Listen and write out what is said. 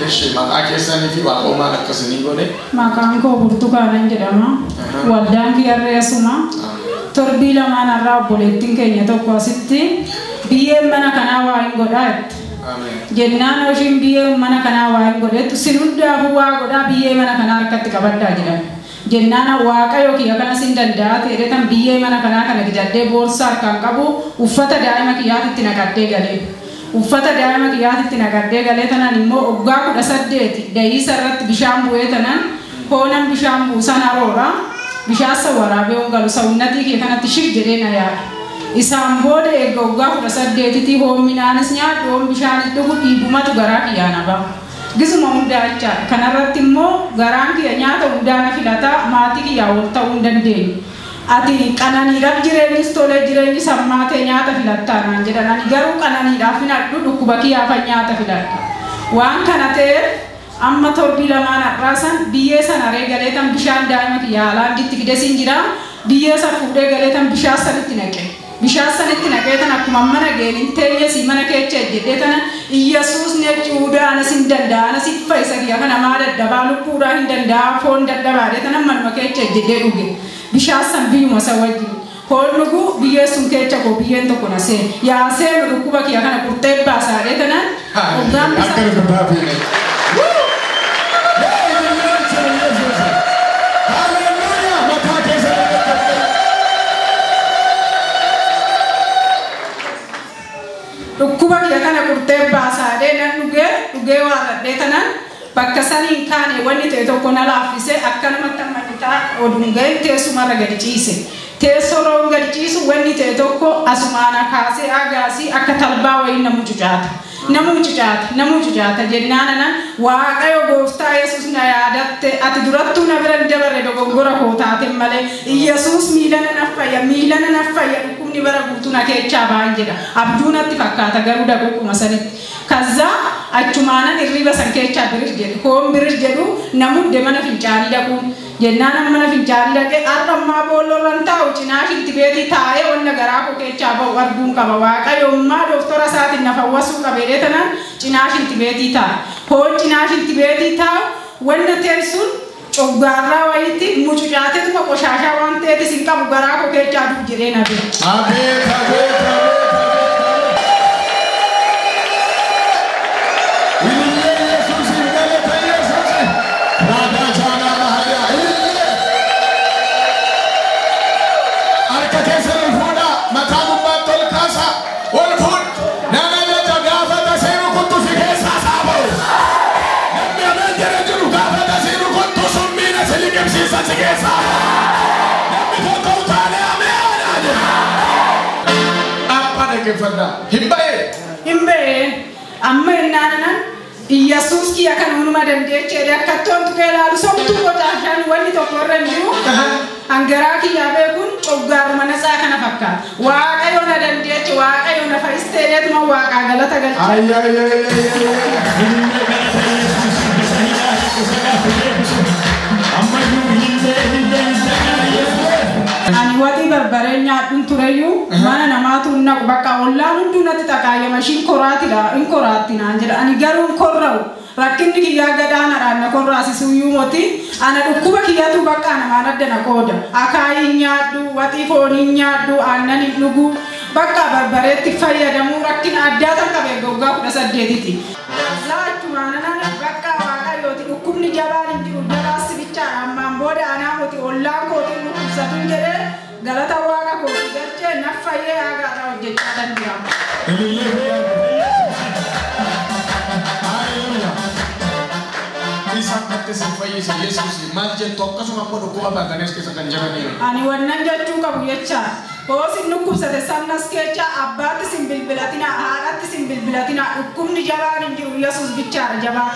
Ishi maqaa keessanii fi waaqoomaan akkasanii godhe. Maqaan koo Burtukaana jedhama. Waldaan Kiyarreessuma. Torbii lamaan irraa obboleettiin keenya tokko asitti biyyeen mana kanaa waa hin godhaatti. Jennaan oshiin biyyeen mana kanaa waa hin godheettu sin hundaafuu waa godhaa biyyee mana kanaa harkatti qabaddaa jedhan. Jennaan waaqayyo kiyya kanas hin danda'a ta'ee tan biyyee mana kanaa kana gidaddee boorsaa harkaan qabu uffata daa'ima kiyyaatitti naqadhee galee. Uffata daa'ima kiyyaatitti naqadhee galee tanaan immoo waggaa 18 da'iisa irratti bishaan bu'ee tanaan hoonan bishaan buusan haroora bishaasa waraabee ongalu sa'unnatii kee kanatti shif jedhee na yaada. Isaan booda eegga waggaa 18tti hoomminaanis nyaadhu hoom bishaanis dhugu dhiibumatu garaa kiyyaana ba'a. Gisuma hundaa jechaadha. Kanarratti immoo garaan kiyya nyaata hundaa na filataa maatii kiyyaa wal ta'uu hin dandeenye. Ati qananiidhaaf jireenyis tolee jireenyi sammaatee nyaata filattaa naan jedhan ani garuu qananiidhaaf hin addu dhukkuba kiyyaafan nyaata filadha. Waan kana ta'eef amma torbii lamaan har'aasan biyyee sana reegalee tan bishaan daa'ima kiyyaa haalaan itti fides hin jira biyyee sana fuudhee galee tan bishaan sanitti naqe. Bishaan sanitti naqee tan akkuma mana geenin teeyye si mana keecha jedhee tana Iyyesuus ne cuudhaa anas hin danda'a anas fayyisa kiyya kana maa daddabaa lubbuudhaa hin danda'a foon daddabaadhee tana manuma keecha jedhee dhuge. Bishaan san biyyuma isa wajjin. Hool dhugu biyyee sun keecha koo biyyeen tokko na seen. Yaa seenu dhukkuba kiyya kana qurxee baasaadhee tanaan hoggaan bisa. Dhukkuba kiyya kana qurxee baasaadhee nan dhugee waaradhee tanaan bakka saniin kaane wanni ta'e tokko na laaffisee akkanumatti ammanitaa oduun ga'e teessumarra gadi ciise. Teessoo roon gadi ciisu wanni ta'e tokko asumaana kaasee agaasii akka talbaa wayii namu cucaata jennaanana waaqayyo gooftaa Yesuus na yaadatte ati durattuu na bira dabarre dogoggora koo taate malee Yesuus miilana na fayya dhukkubni bara guutuu na keechaa ba'an jedha. Abjuu natti fakkaata garuu daquuquma sanitti. Kaza achumaanan irriba san keechaa birir jedhu koon birir jedhu namudde mana fincaanii dhaquun. Jennaan mana fincaanii dhaqee har'ammaa boolloorran taa'u cinaa shiltibeetii taa'ee onna garaa koo keechaa ba'u arguun qaba. Waaqayyommaa dooftora isaatiin na fawwasuu qabeedhee tanaan cinaa shiltibeetii taa'a. Hoon cinaa shiltibeetii taa'u wanna teessuun coggaarraa wayitti mucucaateetuma qoshaashaa waan ta'eetis hin qabu garaa koo keechaa du'u jedhee na bira. Himbe amma ennanan Iyyesuus kiyya kan hunuma dandeechee akkattoon tuqee laalu sobtuu qotaashaan wanni tokko irra jiru hangaraa kiyyaa beekuun coggaaruma nasaa kana fakkaata. Waaqayyo na dandeeche waaqayyo na fayyisteedheetuma waaqaa galata ani wati barbare nyaadun tureyu mana namatu naq bakka ollaan hundu natti taqaayama shin koraati naan jedha ani garuu korra'u rakkinni kiyyaa gadaana raanna korraasisu yuumoti ana dhukkuba kiyyatu bakka namaan adda na qooda akaayiin nyaaddu wati fooniin nyaaddu aannan dhugu bakka barbareetti fayyadamuu rakkina addaatan qabee goggaa 18tti laachumaanana bakka waaqayyooti dhukkubni jabaan hin jiru jabaassi bichaan ammaan booda anaamoti ollaan kootiin dhukkubsatun jedhee galata waaqa kooti galchee naffayyee aagaadhaa hojjechaa danda'ama. Ani wannan jechuu qabu jecha hoosin dhukkubsate samnas kecha abbaatti sin bilbilatina haadhatti sin bilbilatina dhukkubni jabaan hin jiru Yesuus bichaadha jabaa.